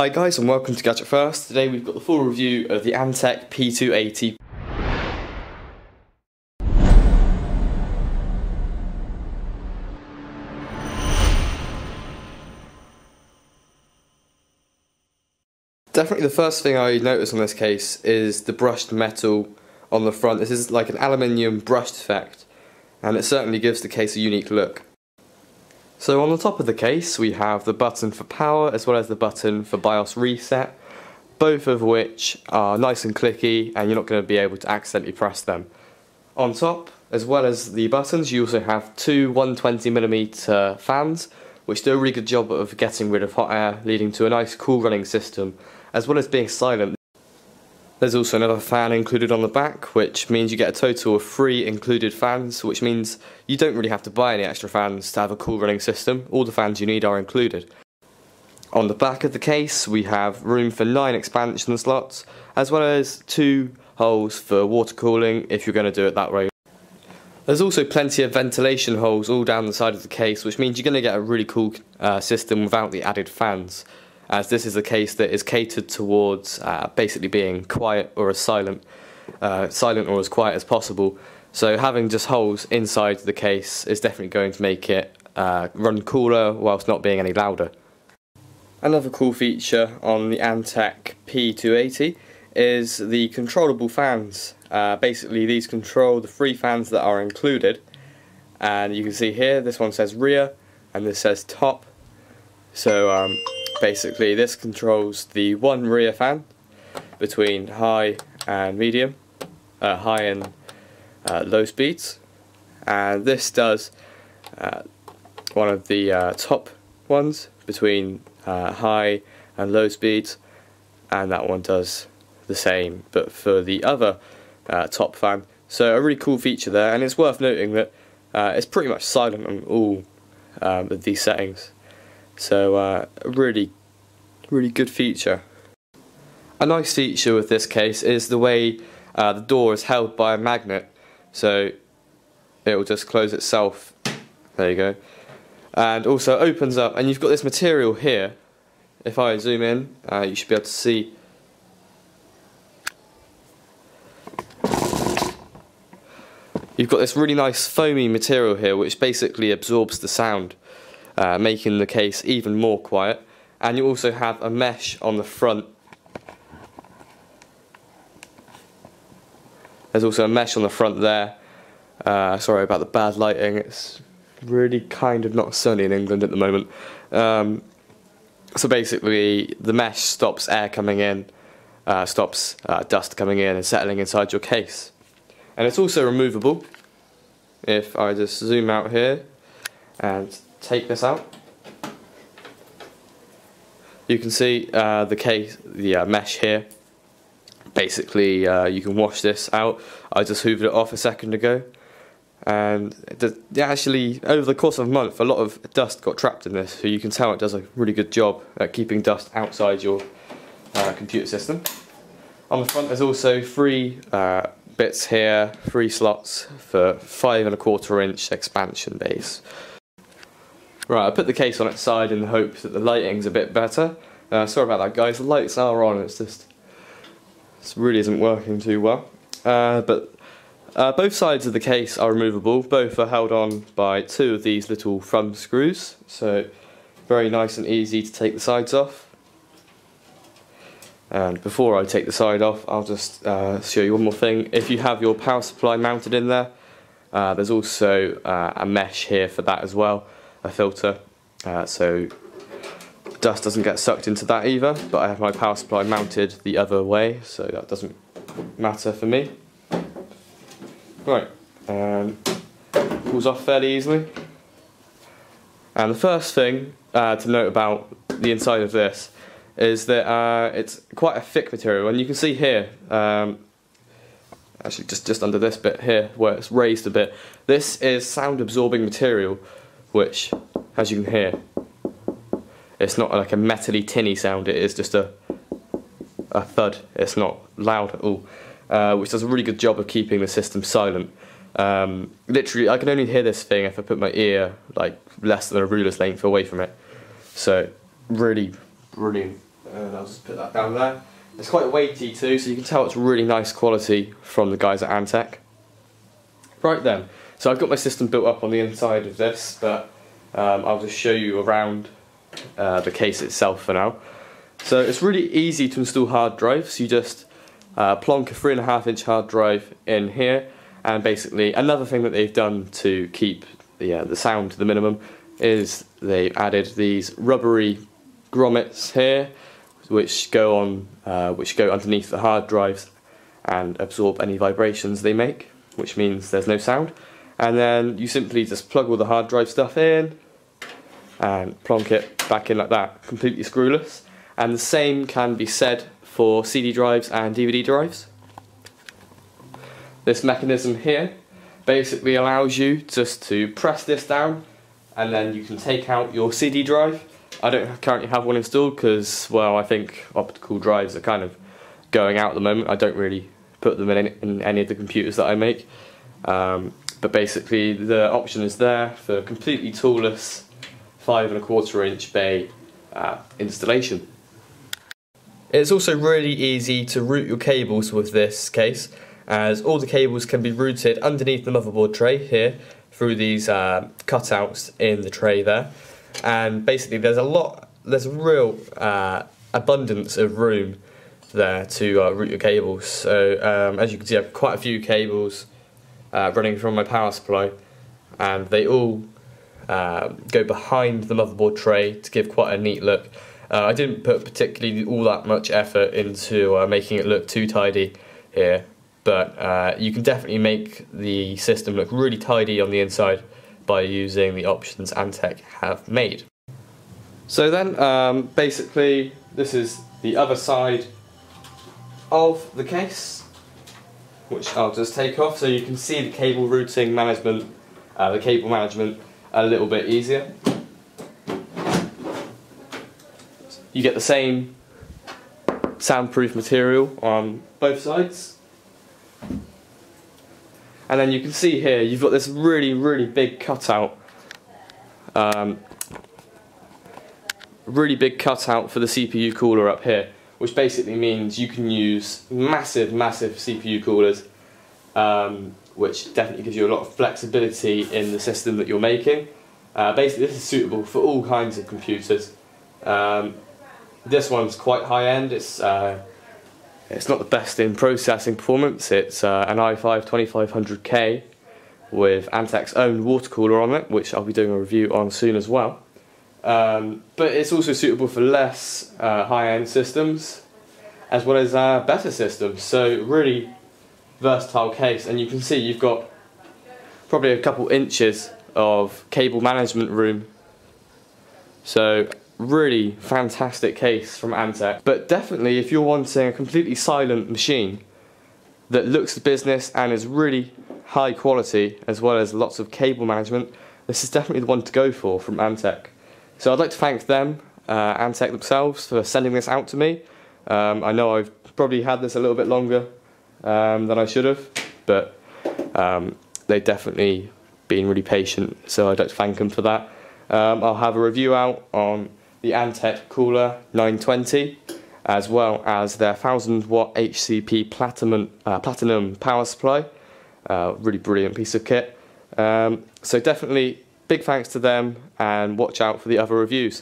Hi guys and welcome to Gadget First. Today we've got the full review of the Antec P280. Definitely the first thing I noticed on this case is the brushed metal on the front. This is like an aluminium brushed effect, and it certainly gives the case a unique look. So on the top of the case we have the button for power as well as the button for BIOS reset, both of which are nice and clicky and you're not going to be able to accidentally press them. On top, as well as the buttons, you also have two 120mm fans which do a really good job of getting rid of hot air, leading to a nice cool running system, as well as being silent. There's also another fan included on the back, which means you get a total of 3 included fans, which means you don't really have to buy any extra fans to have a cool running system. All the fans you need are included. On the back of the case we have room for 9 expansion slots, as well as 2 holes for water cooling if you're going to do it that way. There's also plenty of ventilation holes all down the side of the case, which means you're going to get a really cool system without the added fans, as this is a case that is catered towards basically being quiet or as silent or as quiet as possible. So having just holes inside the case is definitely going to make it run cooler whilst not being any louder. Another cool feature on the Antec P280 is the controllable fans. Basically these control the 3 fans that are included, and you can see here this one says rear and this says top. So basically this controls the one rear fan between high and medium, high and low speeds, and this does one of the top ones between high and low speeds, and that one does the same but for the other top fan. So a really cool feature there, and it's worth noting that it's pretty much silent on all of these settings. So a really good feature. A nice feature with this case is the way the door is held by a magnet, so it will just close itself. There you go. And also opens up, and you've got this material here. If I zoom in, you should be able to see. You've got this really nice foamy material here which basically absorbs the sound, making the case even more quiet. And you also have a mesh on the front. There's also a mesh on the front there. Sorry about the bad lighting, it's really kind of not sunny in England at the moment. So basically the mesh stops air coming in, stops dust coming in and settling inside your case. And it's also removable. If I just zoom out here and take this out, you can see the mesh here. Basically you can wash this out. I just hoovered it off a second ago, and actually over the course of a month a lot of dust got trapped in this, so you can tell it does a really good job at keeping dust outside your computer system. On the front there's also 3 bits here, 3 slots for 5¼ inch expansion base. Right, I put the case on its side in the hope that the lighting's a bit better. Sorry about that guys, the lights are on, this really isn't working too well. But both sides of the case are removable, both are held on by 2 of these little thumb screws, so very nice and easy to take the sides off. And before I take the side off, I'll just show you one more thing. If you have your power supply mounted in there, there's also a mesh here for that as well, a filter, so dust doesn't get sucked into that either, but I have my power supply mounted the other way, so that doesn't matter for me. Right, pulls off fairly easily. And the first thing to note about the inside of this is that it's quite a thick material, and you can see here, actually just under this bit here where it's raised a bit, this is sound absorbing material, which, as you can hear, it's not like a metally tinny sound, it is just a thud, it's not loud at all, which does a really good job of keeping the system silent. Literally I can only hear this thing if I put my ear like less than a ruler's length away from it, so really brilliant and I'll just put that down there. It's quite weighty too, so you can tell it's really nice quality from the guys at Antec. Right then, so I've got my system built up on the inside of this, but I'll just show you around the case itself for now. So it's really easy to install hard drives. You just plonk a 3.5-inch hard drive in here, and basically another thing that they've done to keep the sound to the minimum is they've added these rubbery grommets here, which go underneath the hard drives and absorb any vibrations they make, which means there's no sound. And then you simply just plug all the hard drive stuff in and plonk it back in like that, completely screwless. And the same can be said for CD drives and DVD drives. This mechanism here basically allows you just to press this down, and then you can take out your CD drive. I don't currently have one installed because, well, I think optical drives are kind of going out at the moment. I don't really put them in any of the computers that I make. But basically the option is there for completely toolless 5.25-inch bay installation. It's also really easy to route your cables with this case, as all the cables can be routed underneath the motherboard tray here through these cutouts in the tray there. And basically there's a real abundance of room there to route your cables. So as you can see, I have quite a few cables running from my power supply, and they all go behind the motherboard tray to give quite a neat look. I didn't put particularly all that much effort into making it look too tidy here, but you can definitely make the system look really tidy on the inside by using the options Antec have made. So then basically this is the other side of the case, which I'll just take off so you can see the cable routing management, the cable management a little bit easier. You get the same soundproof material on both sides. And then you can see here you've got this really big cutout, really big cutout for the CPU cooler up here, which basically means you can use massive CPU coolers, which definitely gives you a lot of flexibility in the system that you're making. Basically this is suitable for all kinds of computers. This one's quite high end. It's not the best in processing performance. It's an i5 2500K with Antec's own water cooler on it, which I'll be doing a review on soon as well. But it's also suitable for less high-end systems, as well as better systems. So really versatile case, and you can see you've got probably a couple inches of cable management room. So really fantastic case from Antec. But definitely if you're wanting a completely silent machine that looks the business and is really high quality, as well as lots of cable management, this is definitely the one to go for from Antec. So I'd like to thank them, Antec themselves, for sending this out to me. I know I've probably had this a little bit longer than I should have, but they've definitely been really patient, so I'd like to thank them for that. I'll have a review out on the Antec Cooler 920, as well as their 1000-watt HCP platinum power supply. Really brilliant piece of kit. So definitely big thanks to them, and watch out for the other reviews.